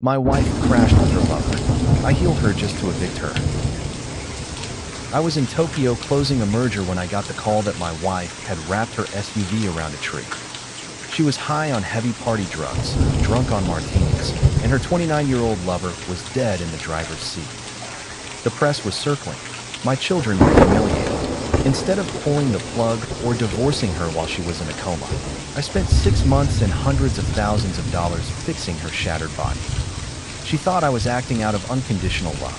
My wife crashed with her lover. I healed her just to evict her. I was in Tokyo closing a merger when I got the call that my wife had wrapped her SUV around a tree. She was high on heavy party drugs, drunk on martinis, and her 29-year-old lover was dead in the driver's seat. The press was circling. My children were humiliated. Instead of pulling the plug or divorcing her while she was in a coma, I spent 6 months and hundreds of thousands of dollars fixing her shattered body. She thought I was acting out of unconditional love.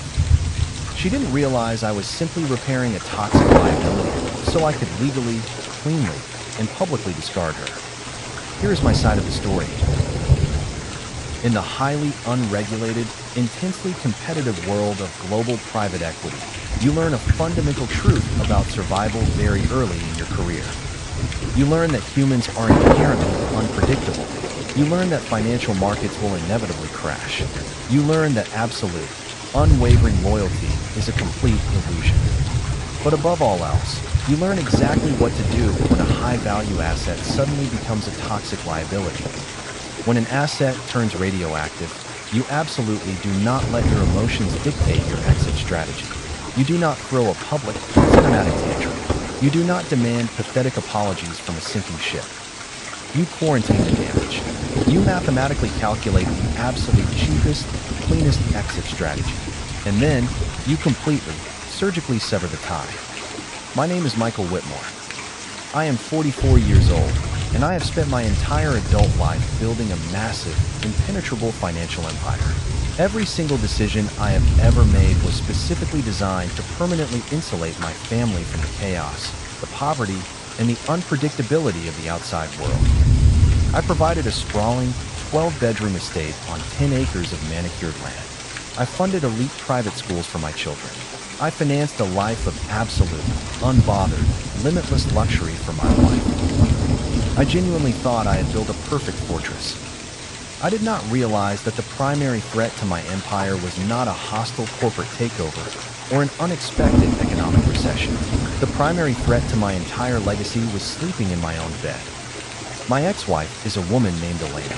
She didn't realize I was simply repairing a toxic liability so I could legally, cleanly, and publicly discard her. Here is my side of the story. In the highly unregulated, intensely competitive world of global private equity, you learn a fundamental truth about survival very early in your career. You learn that humans are inherently unpredictable. You learn that financial markets will inevitably crash. You learn that absolute, unwavering loyalty is a complete illusion. But above all else, you learn exactly what to do when a high-value asset suddenly becomes a toxic liability. When an asset turns radioactive, you absolutely do not let your emotions dictate your exit strategy. You do not throw a public, cinematic tantrum. You do not demand pathetic apologies from a sinking ship. You quarantine the damage. You mathematically calculate the absolute cheapest, cleanest exit strategy. And then, you completely, surgically sever the tie. My name is Michael Whitmore. I am 44 years old, and I have spent my entire adult life building a massive, impenetrable financial empire. Every single decision I have ever made was specifically designed to permanently insulate my family from the chaos, the poverty, and the unpredictability of the outside world. I provided a sprawling, 12-bedroom estate on 10 acres of manicured land. I funded elite private schools for my children. I financed a life of absolute, unbothered, limitless luxury for my wife. I genuinely thought I had built a perfect fortress. I did not realize that the primary threat to my empire was not a hostile corporate takeover or an unexpected economic recession. The primary threat to my entire legacy was sleeping in my own bed. My ex-wife is a woman named Elena.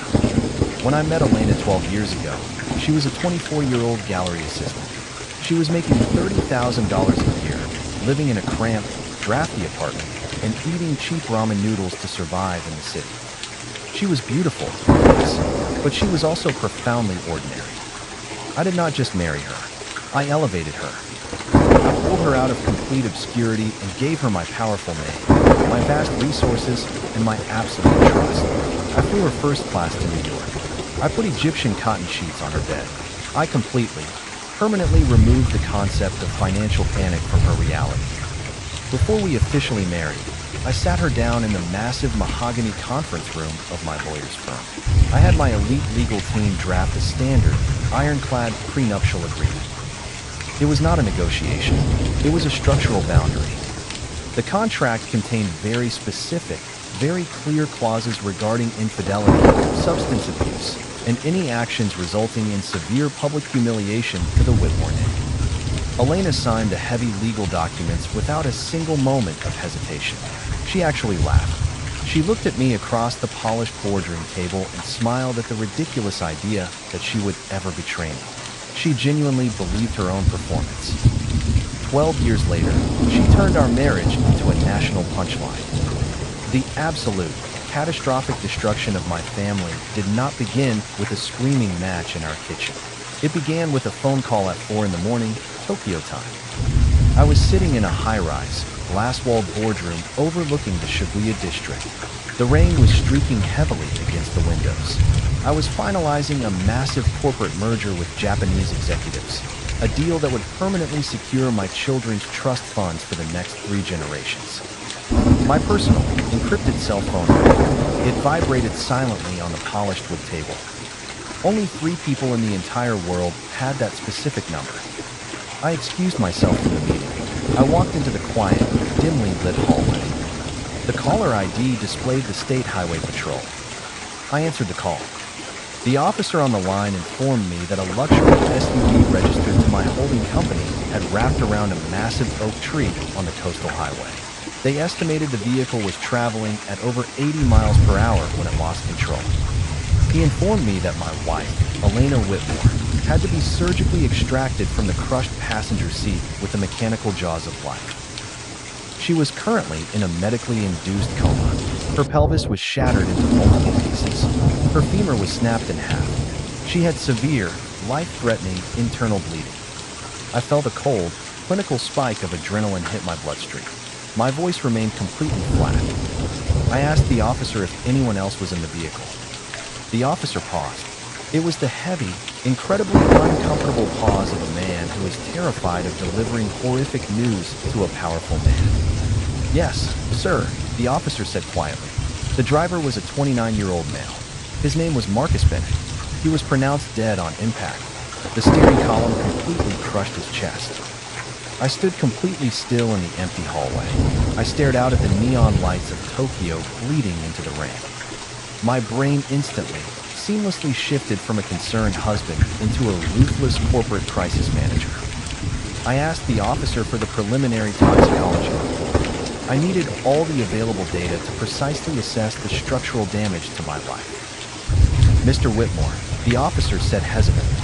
When I met Elena 12 years ago, she was a 24-year-old gallery assistant. She was making $30,000 a year, living in a cramped, drafty apartment, and eating cheap ramen noodles to survive in the city. She was beautiful, yes, but she was also profoundly ordinary. I did not just marry her. I elevated her. I pulled her out of complete obscurity and gave her my powerful name, my vast resources, and my absolute trust. I flew her first class to New York. I put Egyptian cotton sheets on her bed. I completely, permanently removed the concept of financial panic from her reality. Before we officially married, I sat her down in the massive mahogany conference room of my lawyer's firm. I had my elite legal team draft a standard, ironclad prenuptial agreement. It was not a negotiation. It was a structural boundary. The contract contained very specific, very clear clauses regarding infidelity, substance abuse, and any actions resulting in severe public humiliation to the Whitmore name. Elena signed the heavy legal documents without a single moment of hesitation. She actually laughed. She looked at me across the polished boardroom table and smiled at the ridiculous idea that she would ever betray me. She genuinely believed her own performance. 12 years later, she turned our marriage into a national punchline. The absolute, catastrophic destruction of my family did not begin with a screaming match in our kitchen. It began with a phone call at 4 in the morning, Tokyo time. I was sitting in a high-rise, glass-walled boardroom overlooking the Shibuya district. The rain was streaking heavily against the windows. I was finalizing a massive corporate merger with Japanese executives, a deal that would permanently secure my children's trust funds for the next 3 generations. My personal, encrypted cell phone rang. It vibrated silently on the polished wood table. Only 3 people in the entire world had that specific number. I excused myself from the meeting. I walked into the quiet, dimly lit hallway. The caller ID displayed the State Highway Patrol. I answered the call. The officer on the line informed me that a luxury SUV registered to my holding company had wrapped around a massive oak tree on the coastal highway. They estimated the vehicle was traveling at over 80 miles per hour when it lost control. He informed me that my wife, Elena Whitmore, had to be surgically extracted from the crushed passenger seat with the mechanical jaws of life. She was currently in a medically induced coma. Her pelvis was shattered into multiple pieces. Her femur was snapped in half. She had severe, life-threatening internal bleeding. I felt a cold, clinical spike of adrenaline hit my bloodstream. My voice remained completely flat. I asked the officer if anyone else was in the vehicle. The officer paused. It was the heavy, incredibly uncomfortable pause of a man who is terrified of delivering horrific news to a powerful man. "Yes, sir," the officer said quietly. The driver was a 29-year-old male. His name was Marcus Bennett. He was pronounced dead on impact. The steering column completely crushed his chest. I stood completely still in the empty hallway. I stared out at the neon lights of Tokyo bleeding into the rain. My brain instantly, seamlessly shifted from a concerned husband into a ruthless corporate crisis manager. I asked the officer for the preliminary toxicology report. I needed all the available data to precisely assess the structural damage to my life. "Mr. Whitmore," the officer said hesitantly,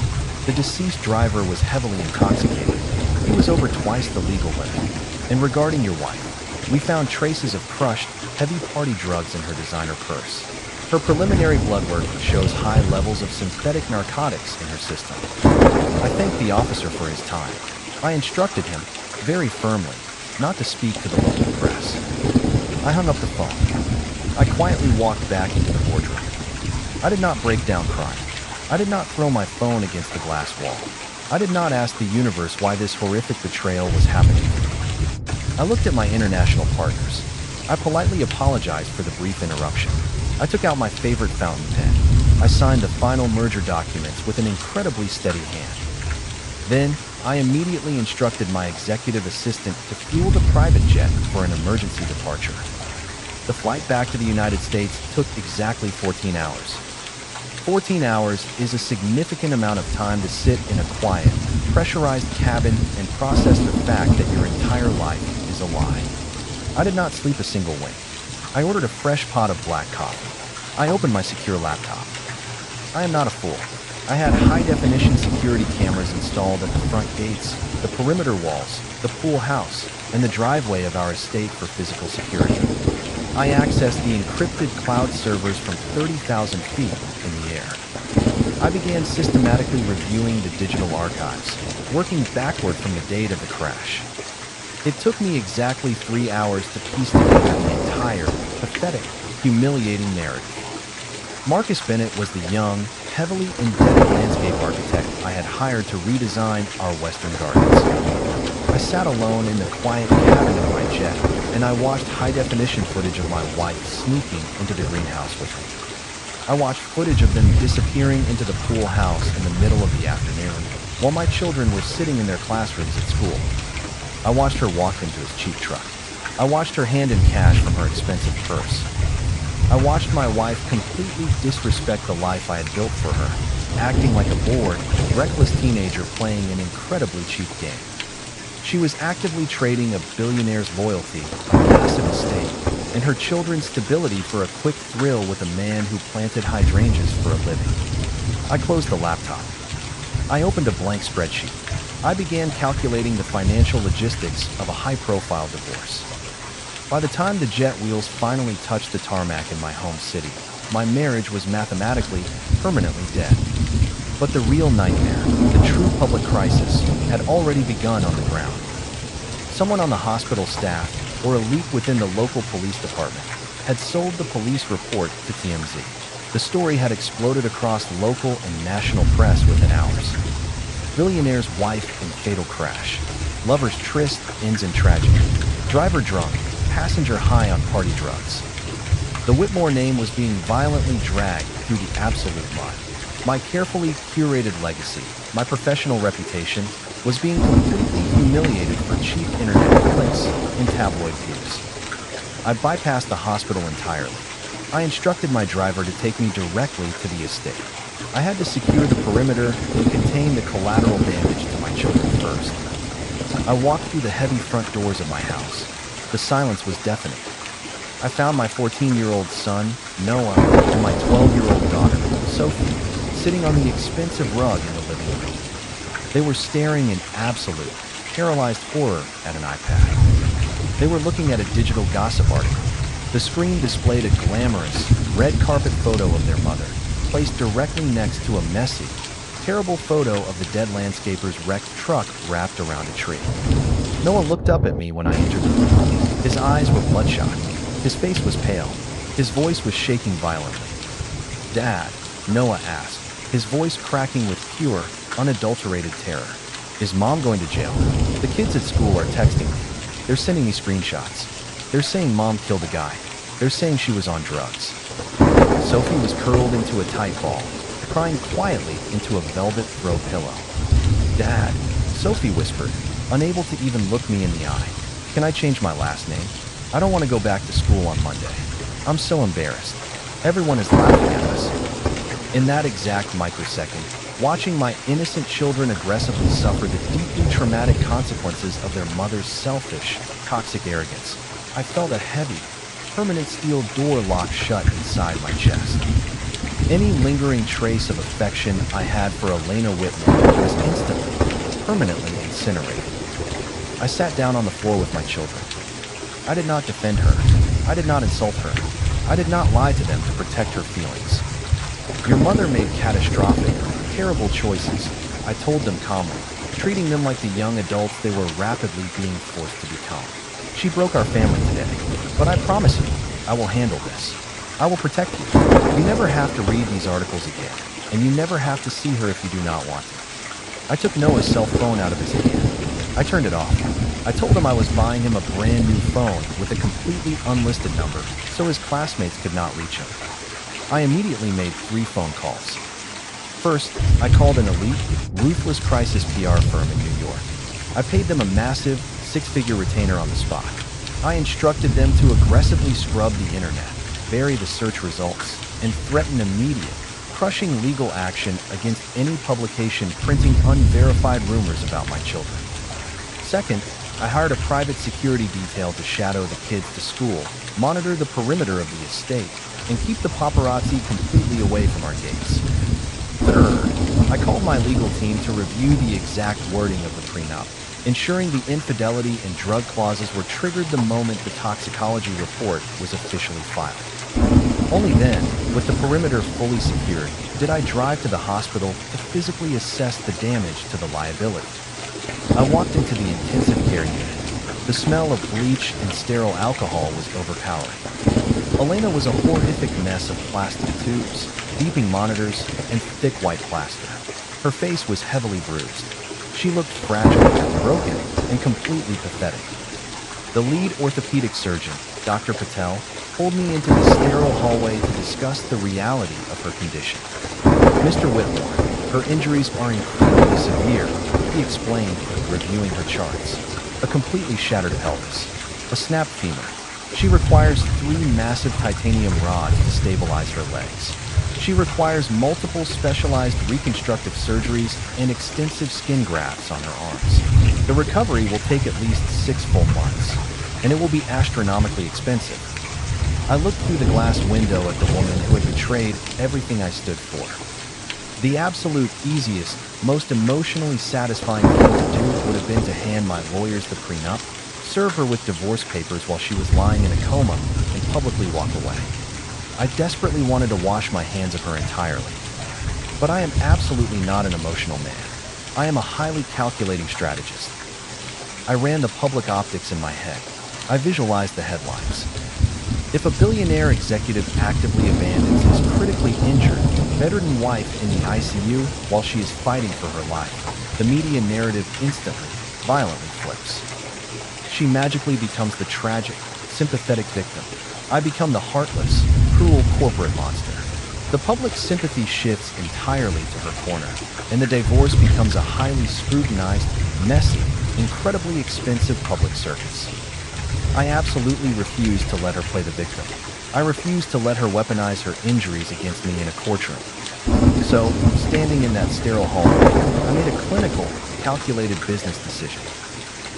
"the deceased driver was heavily intoxicated. He was over twice the legal limit. And regarding your wife, we found traces of crushed, heavy party drugs in her designer purse. Her preliminary blood work shows high levels of synthetic narcotics in her system." I thanked the officer for his time. I instructed him, very firmly, not to speak to the local press. I hung up the phone. I quietly walked back into the boardroom. I did not break down crying. I did not throw my phone against the glass wall. I did not ask the universe why this horrific betrayal was happening to me. I looked at my international partners. I politely apologized for the brief interruption. I took out my favorite fountain pen. I signed the final merger documents with an incredibly steady hand. Then, I immediately instructed my executive assistant to fuel the private jet for an emergency departure. The flight back to the United States took exactly 14 hours. 14 hours is a significant amount of time to sit in a quiet, pressurized cabin and process the fact that your entire life is a lie. I did not sleep a single wink. I ordered a fresh pot of black coffee. I opened my secure laptop. I am not a fool. I had high-definition security cameras installed at the front gates, the perimeter walls, the pool house, and the driveway of our estate for physical security. I accessed the encrypted cloud servers from 30,000 feet in the air. I began systematically reviewing the digital archives, working backward from the date of the crash. It took me exactly 3 hours to piece together the entire, pathetic, humiliating narrative. Marcus Bennett was the young, heavily indebted landscape architect I had hired to redesign our western gardens. I sat alone in the quiet cabin of my jet, and I watched high-definition footage of my wife sneaking into the greenhouse with me. I watched footage of them disappearing into the pool house in the middle of the afternoon, while my children were sitting in their classrooms at school. I watched her walk into his cheap truck. I watched her hand in cash from her expensive purse. I watched my wife completely disrespect the life I had built for her, acting like a bored, reckless teenager playing an incredibly cheap game. She was actively trading a billionaire's loyalty, a massive estate, and her children's stability for a quick thrill with a man who planted hydrangeas for a living. I closed the laptop. I opened a blank spreadsheet. I began calculating the financial logistics of a high-profile divorce. By the time the jet wheels finally touched the tarmac in my home city, my marriage was mathematically, permanently dead. But the real nightmare, the true public crisis, had already begun on the ground. Someone on the hospital staff, or a leak within the local police department, had sold the police report to TMZ. The story had exploded across local and national press within hours. Billionaire's wife in fatal crash. Lover's tryst ends in tragedy. Driver drunk. Passenger high on party drugs. The Whitmore name was being violently dragged through the absolute mud. My carefully curated legacy, my professional reputation, was being completely humiliated for cheap internet clicks and tabloid views. I bypassed the hospital entirely. I instructed my driver to take me directly to the estate. I had to secure the perimeter and contain the collateral damage to my children first. I walked through the heavy front doors of my house. The silence was deafening. I found my 14-year-old son, Noah, and my 12-year-old daughter, Sophie, sitting on the expensive rug in the living room. They were staring in absolute, paralyzed horror at an iPad. They were looking at a digital gossip article. The screen displayed a glamorous, red carpet photo of their mother, placed directly next to a messy, terrible photo of the dead landscaper's wrecked truck wrapped around a tree. Noah looked up at me when I entered the room. His eyes were bloodshot. His face was pale. His voice was shaking violently. "Dad," Noah asked, his voice cracking with pure, unadulterated terror. "Is Mom going to jail?" "The kids at school are texting me. They're sending me screenshots. They're saying Mom killed a guy. They're saying she was on drugs." Sophie was curled into a tight ball, crying quietly into a velvet throw pillow. "Dad," Sophie whispered, unable to even look me in the eye. "Can I change my last name? I don't want to go back to school on Monday. I'm so embarrassed. Everyone is laughing at us." In that exact microsecond, watching my innocent children aggressively suffer the deeply traumatic consequences of their mother's selfish, toxic arrogance, I felt a heavy, permanent steel door lock shut inside my chest. Any lingering trace of affection I had for Elena Whitmore was instantly, permanently incinerated. I sat down on the floor with my children. I did not defend her. I did not insult her. I did not lie to them to protect her feelings. "Your mother made catastrophic, terrible choices," I told them calmly, treating them like the young adults they were rapidly being forced to become. "She broke our family today, but I promise you, I will handle this. I will protect you. You never have to read these articles again, and you never have to see her if you do not want to." I took Noah's cell phone out of his hand. I turned it off. I told him I was buying him a brand new phone with a completely unlisted number, so his classmates could not reach him. I immediately made 3 phone calls. First, I called an elite, ruthless crisis PR firm in New York. I paid them a massive, 6-figure retainer on the spot. I instructed them to aggressively scrub the internet, bury the search results, and threaten immediate, crushing legal action against any publication printing unverified rumors about my children. Second, I hired a private security detail to shadow the kids to school, monitor the perimeter of the estate, and keep the paparazzi completely away from our gates. Third, I called my legal team to review the exact wording of the prenup, ensuring the infidelity and drug clauses were triggered the moment the toxicology report was officially filed. Only then, with the perimeter fully secured, did I drive to the hospital to physically assess the damage to the liability. I walked into the intensive care unit. The smell of bleach and sterile alcohol was overpowering. Elena was a horrific mess of plastic tubes, beeping monitors, and thick white plaster. Her face was heavily bruised. She looked fragile, broken, and completely pathetic. The lead orthopedic surgeon, Dr. Patel, pulled me into the sterile hallway to discuss the reality of her condition. "Mr. Whitmore, her injuries are incredibly severe," he explained, reviewing her charts. "A completely shattered pelvis, a snapped femur. She requires 3 massive titanium rods to stabilize her legs. She requires multiple specialized reconstructive surgeries and extensive skin grafts on her arms. The recovery will take at least 6 full months, and it will be astronomically expensive." I looked through the glass window at the woman who had betrayed everything I stood for. The absolute easiest, most emotionally satisfying thing to do would have been to hand my lawyers the prenup, serve her with divorce papers while she was lying in a coma, and publicly walk away. I desperately wanted to wash my hands of her entirely. But I am absolutely not an emotional man. I am a highly calculating strategist. I ran the public optics in my head. I visualized the headlines. If a billionaire executive actively abandons his critically injured, bedridden wife in the ICU while she is fighting for her life, the media narrative instantly, violently flips. She magically becomes the tragic, sympathetic victim. I become the heartless, cruel corporate monster. The public's sympathy shifts entirely to her corner, and the divorce becomes a highly scrutinized, messy, incredibly expensive public circus. I absolutely refuse to let her play the victim. I refuse to let her weaponize her injuries against me in a courtroom. So, standing in that sterile hallway, I made a clinical, calculated business decision.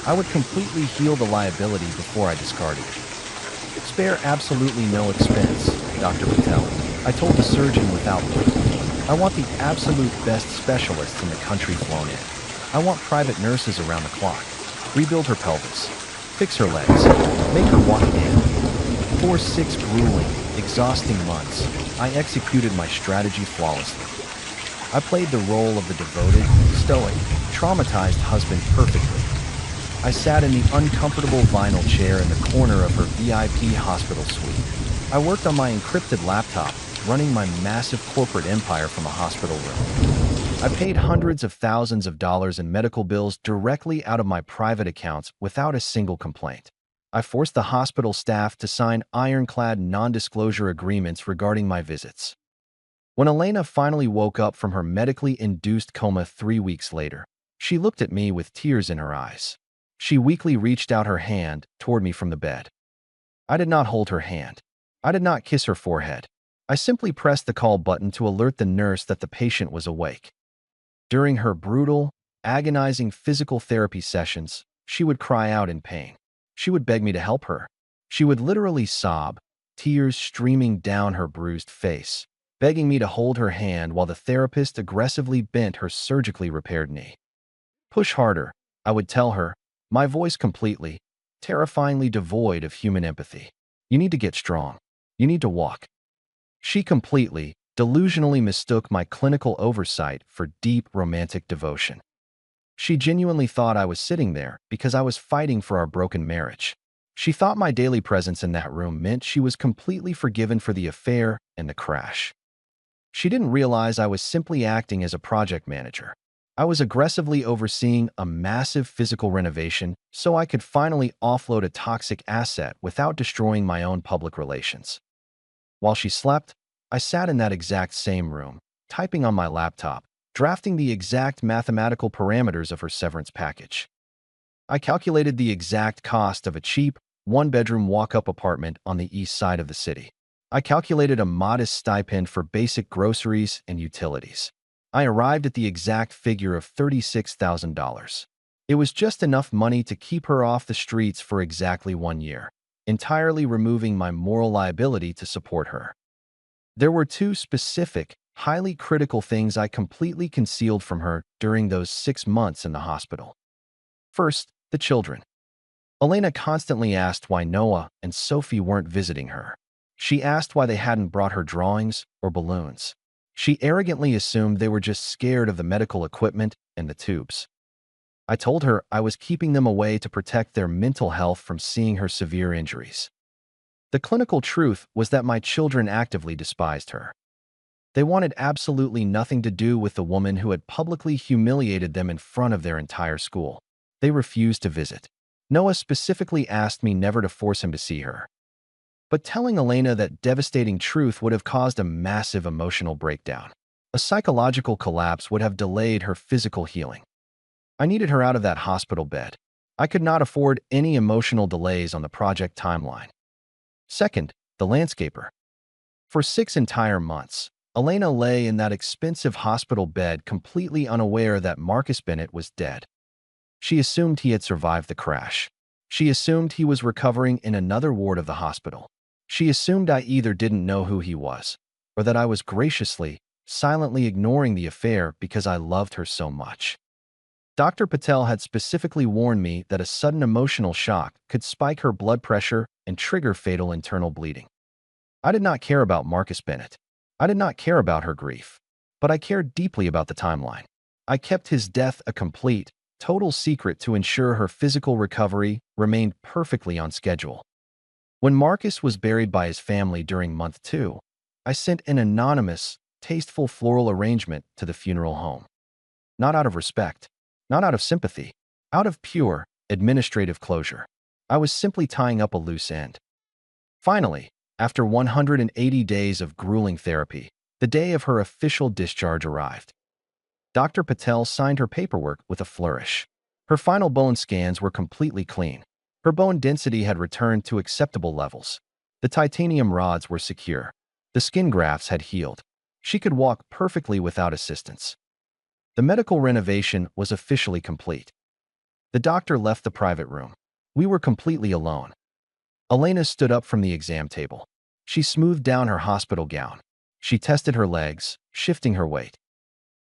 I would completely heal the liability before I discarded it. "Spare absolutely no expense, Dr. Patel," I told the surgeon without blinking. I want the absolute best specialists in the country flown in. I want private nurses around the clock. Rebuild her pelvis. Fix her legs. Make her walk again. For 6 grueling, exhausting months, I executed my strategy flawlessly. I played the role of the devoted, stoic, traumatized husband perfectly. I sat in the uncomfortable vinyl chair in the corner of her VIP hospital suite. I worked on my encrypted laptop, running my massive corporate empire from a hospital room. I paid hundreds of thousands of dollars in medical bills directly out of my private accounts without a single complaint. I forced the hospital staff to sign ironclad non-disclosure agreements regarding my visits. When Elena finally woke up from her medically induced coma 3 weeks later, she looked at me with tears in her eyes. She weakly reached out her hand toward me from the bed. I did not hold her hand. I did not kiss her forehead. I simply pressed the call button to alert the nurse that the patient was awake. During her brutal, agonizing physical therapy sessions, she would cry out in pain. She would beg me to help her. She would literally sob, tears streaming down her bruised face, begging me to hold her hand while the therapist aggressively bent her surgically repaired knee. Push harder, I would tell her, my voice completely, terrifyingly devoid of human empathy. You need to get strong. You need to walk. She completely, delusionally mistook my clinical oversight for deep romantic devotion. She genuinely thought I was sitting there because I was fighting for our broken marriage. She thought my daily presence in that room meant she was completely forgiven for the affair and the crash. She didn't realize I was simply acting as a project manager. I was aggressively overseeing a massive physical renovation so I could finally offload a toxic asset without destroying my own public relations. While she slept, I sat in that exact same room, typing on my laptop, drafting the exact mathematical parameters of her severance package. I calculated the exact cost of a cheap, one-bedroom walk-up apartment on the east side of the city. I calculated a modest stipend for basic groceries and utilities. I arrived at the exact figure of $36,000. It was just enough money to keep her off the streets for exactly 1 year, entirely removing my moral liability to support her. There were 2 specific, highly critical things I completely concealed from her during those 6 months in the hospital. First, the children. Elena constantly asked why Noah and Sophie weren't visiting her. She asked why they hadn't brought her drawings or balloons. She arrogantly assumed they were just scared of the medical equipment and the tubes. I told her I was keeping them away to protect their mental health from seeing her severe injuries. The clinical truth was that my children actively despised her. They wanted absolutely nothing to do with the woman who had publicly humiliated them in front of their entire school. They refused to visit. Noah specifically asked me never to force him to see her. But telling Elena that devastating truth would have caused a massive emotional breakdown. A psychological collapse would have delayed her physical healing. I needed her out of that hospital bed. I could not afford any emotional delays on the project timeline. Second, the landscaper. For 6 entire months, Elena lay in that expensive hospital bed completely unaware that Marcus Bennett was dead. She assumed he had survived the crash. She assumed he was recovering in another ward of the hospital. She assumed I either didn't know who he was, or that I was graciously, silently ignoring the affair because I loved her so much. Dr. Patel had specifically warned me that a sudden emotional shock could spike her blood pressure and trigger fatal internal bleeding. I did not care about Marcus Bennett. I did not care about her grief, but I cared deeply about the timeline. I kept his death a complete, total secret to ensure her physical recovery remained perfectly on schedule. When Marcus was buried by his family during month 2, I sent an anonymous, tasteful floral arrangement to the funeral home. Not out of respect, not out of sympathy, out of pure, administrative closure. I was simply tying up a loose end. Finally, after 180 days of grueling therapy, the day of her official discharge arrived. Dr. Patel signed her paperwork with a flourish. Her final bone scans were completely clean. Her bone density had returned to acceptable levels. The titanium rods were secure. The skin grafts had healed. She could walk perfectly without assistance. The medical renovation was officially complete. The doctor left the private room. We were completely alone. Elena stood up from the exam table. She smoothed down her hospital gown. She tested her legs, shifting her weight.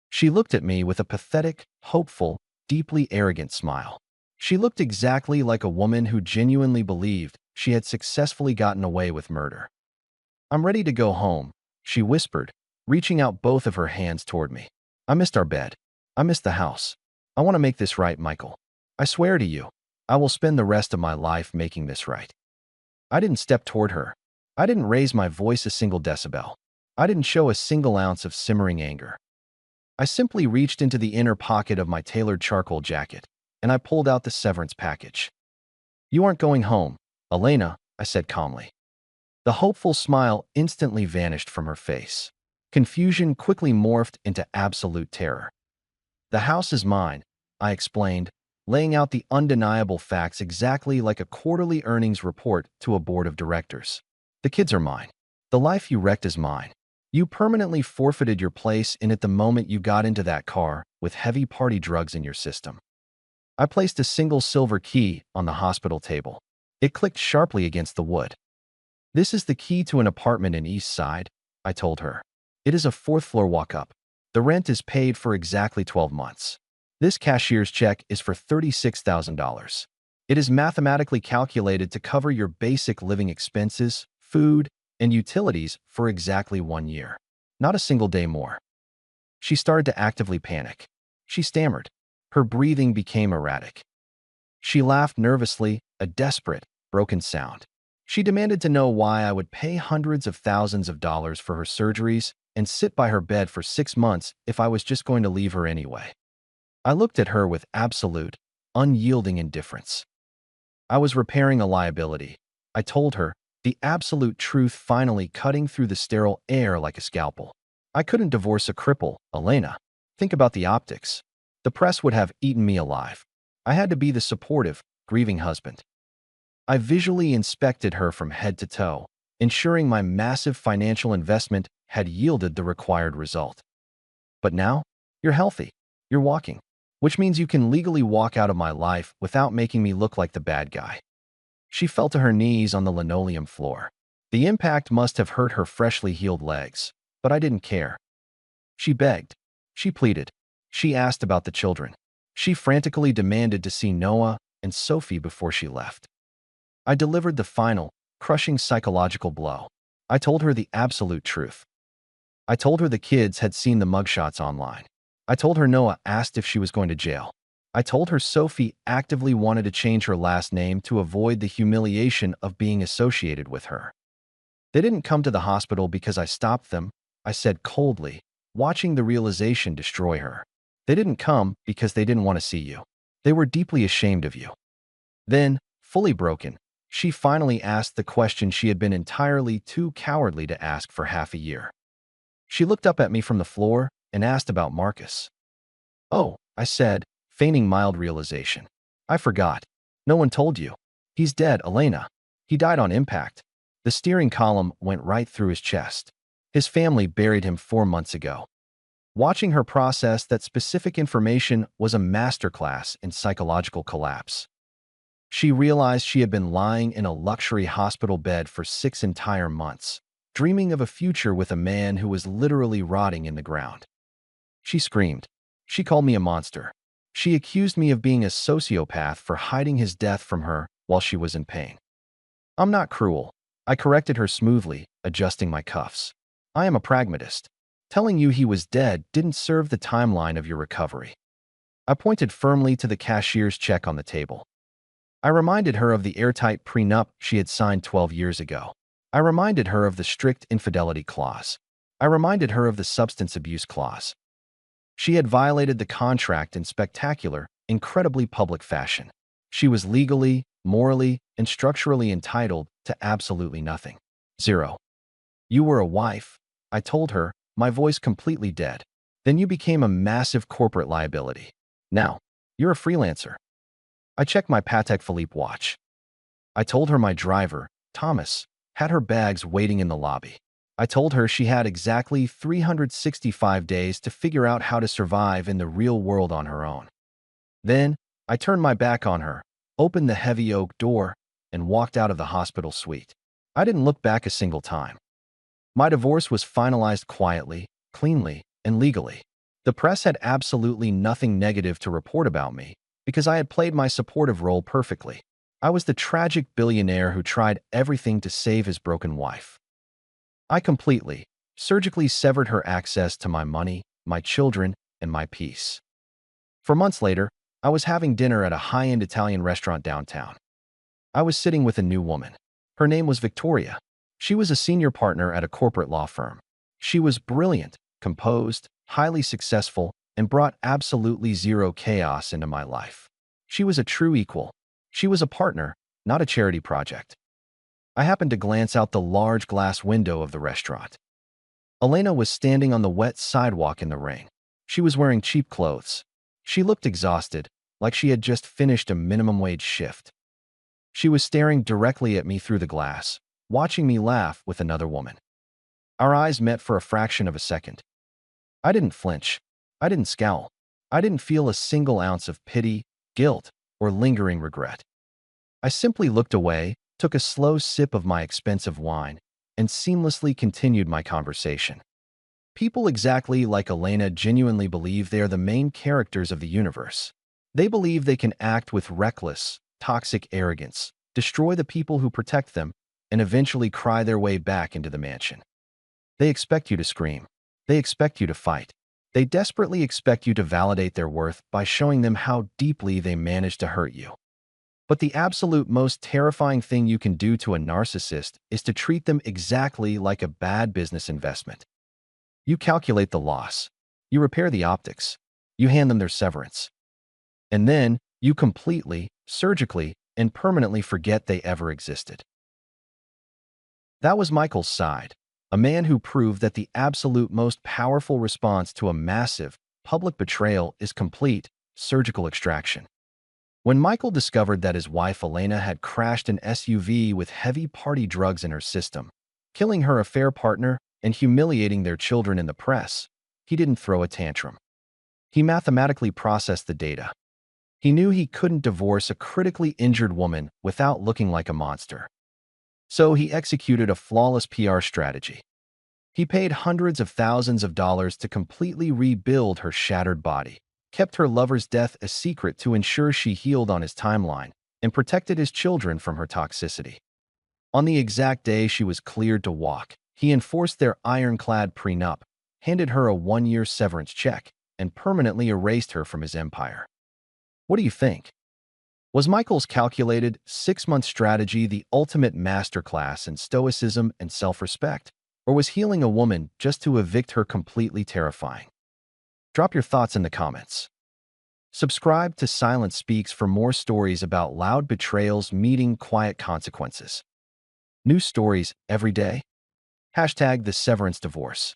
She looked at me with a pathetic, hopeful, deeply arrogant smile. She looked exactly like a woman who genuinely believed she had successfully gotten away with murder. "I'm ready to go home," she whispered, reaching out both of her hands toward me. "I missed our bed. I missed the house. I want to make this right, Michael. I swear to you, I will spend the rest of my life making this right." I didn't step toward her. I didn't raise my voice a single decibel. I didn't show a single ounce of simmering anger. I simply reached into the inner pocket of my tailored charcoal jacket, and I pulled out the severance package. "You aren't going home, Elena," I said calmly. The hopeful smile instantly vanished from her face. Confusion quickly morphed into absolute terror. "The house is mine," I explained, laying out the undeniable facts exactly like a quarterly earnings report to a board of directors. "The kids are mine. The life you wrecked is mine. You permanently forfeited your place in it the moment you got into that car with heavy party drugs in your system." I placed a single silver key on the hospital table. It clicked sharply against the wood. "This is the key to an apartment in East Side," I told her. "It is a fourth-floor walk-up. The rent is paid for exactly 12 months. This cashier's check is for $36,000. It is mathematically calculated to cover your basic living expenses, food, and utilities for exactly 1 year. Not a single day more." She started to actively panic. She stammered. Her breathing became erratic. She laughed nervously, a desperate, broken sound. She demanded to know why I would pay hundreds of thousands of dollars for her surgeries and sit by her bed for 6 months if I was just going to leave her anyway. I looked at her with absolute, unyielding indifference. I was repairing a liability, I told her, the absolute truth finally cutting through the sterile air like a scalpel. I couldn't divorce a cripple, Elena. Think about the optics. The press would have eaten me alive. I had to be the supportive, grieving husband. I visually inspected her from head to toe, ensuring my massive financial investment had yielded the required result. "But now, you're healthy. You're walking. Which means you can legally walk out of my life without making me look like the bad guy." She fell to her knees on the linoleum floor. The impact must have hurt her freshly healed legs, but I didn't care. She begged. She pleaded. She asked about the children. She frantically demanded to see Noah and Sophie before she left. I delivered the final, crushing psychological blow. I told her the absolute truth. I told her the kids had seen the mugshots online. I told her Noah asked if she was going to jail. I told her Sophie actively wanted to change her last name to avoid the humiliation of being associated with her. "They didn't come to the hospital because I stopped them," I said coldly, watching the realization destroy her. "They didn't come because they didn't want to see you. They were deeply ashamed of you." Then, fully broken, she finally asked the question she had been entirely too cowardly to ask for half a year. She looked up at me from the floor and asked about Marcus. "Oh," I said, feigning mild realization. "I forgot. No one told you. He's dead, Elena. He died on impact." The steering column went right through his chest. "His family buried him 4 months ago." Watching her process that specific information was a masterclass in psychological collapse. She realized she had been lying in a luxury hospital bed for 6 entire months, dreaming of a future with a man who was literally rotting in the ground. She screamed. She called me a monster. She accused me of being a sociopath for hiding his death from her while she was in pain. "I'm not cruel," I corrected her smoothly, adjusting my cuffs. "I am a pragmatist. Telling you he was dead didn't serve the timeline of your recovery." I pointed firmly to the cashier's check on the table. I reminded her of the airtight prenup she had signed 12 years ago. I reminded her of the strict infidelity clause. I reminded her of the substance abuse clause. She had violated the contract in spectacular, incredibly public fashion. She was legally, morally, and structurally entitled to absolutely nothing. Zero. "You were a wife," I told her, my voice completely dead. "Then you became a massive corporate liability. Now, you're a freelancer." I checked my Patek Philippe watch. I told her my driver, Thomas, had her bags waiting in the lobby. I told her she had exactly 365 days to figure out how to survive in the real world on her own. Then, I turned my back on her, opened the heavy oak door, and walked out of the hospital suite. I didn't look back a single time. My divorce was finalized quietly, cleanly, and legally. The press had absolutely nothing negative to report about me because I had played my supportive role perfectly. I was the tragic billionaire who tried everything to save his broken wife. I completely, surgically severed her access to my money, my children, and my peace. For months later, I was having dinner at a high-end Italian restaurant downtown. I was sitting with a new woman. Her name was Victoria. She was a senior partner at a corporate law firm. She was brilliant, composed, highly successful, and brought absolutely zero chaos into my life. She was a true equal. She was a partner, not a charity project. I happened to glance out the large glass window of the restaurant. Elena was standing on the wet sidewalk in the rain. She was wearing cheap clothes. She looked exhausted, like she had just finished a minimum-wage shift. She was staring directly at me through the glass, watching me laugh with another woman. Our eyes met for a fraction of a second. I didn't flinch. I didn't scowl. I didn't feel a single ounce of pity, guilt, or lingering regret. I simply looked away, took a slow sip of my expensive wine, and seamlessly continued my conversation. People exactly like Elena genuinely believe they are the main characters of the universe. They believe they can act with reckless, toxic arrogance, destroy the people who protect them, and eventually cry their way back into the mansion. They expect you to scream. They expect you to fight. They desperately expect you to validate their worth by showing them how deeply they managed to hurt you. But the absolute most terrifying thing you can do to a narcissist is to treat them exactly like a bad business investment. You calculate the loss. You repair the optics. You hand them their severance. And then you completely, surgically, and permanently forget they ever existed. That was Michael's side, a man who proved that the absolute most powerful response to a massive, public betrayal is complete, surgical extraction. When Michael discovered that his wife Elena had crashed an SUV with heavy party drugs in her system, killing her affair partner and humiliating their children in the press, he didn't throw a tantrum. He mathematically processed the data. He knew he couldn't divorce a critically injured woman without looking like a monster. So he executed a flawless PR strategy. He paid hundreds of thousands of dollars to completely rebuild her shattered body, kept her lover's death a secret to ensure she healed on his timeline, and protected his children from her toxicity. On the exact day she was cleared to walk, he enforced their ironclad prenup, handed her a one-year severance check, and permanently erased her from his empire. What do you think? Was Michael's calculated, 6-month strategy the ultimate masterclass in stoicism and self-respect? Or was healing a woman just to evict her completely terrifying? Drop your thoughts in the comments. Subscribe to Silent Speaks for more stories about loud betrayals meeting quiet consequences. New stories every day. #TheSeveranceDivorce.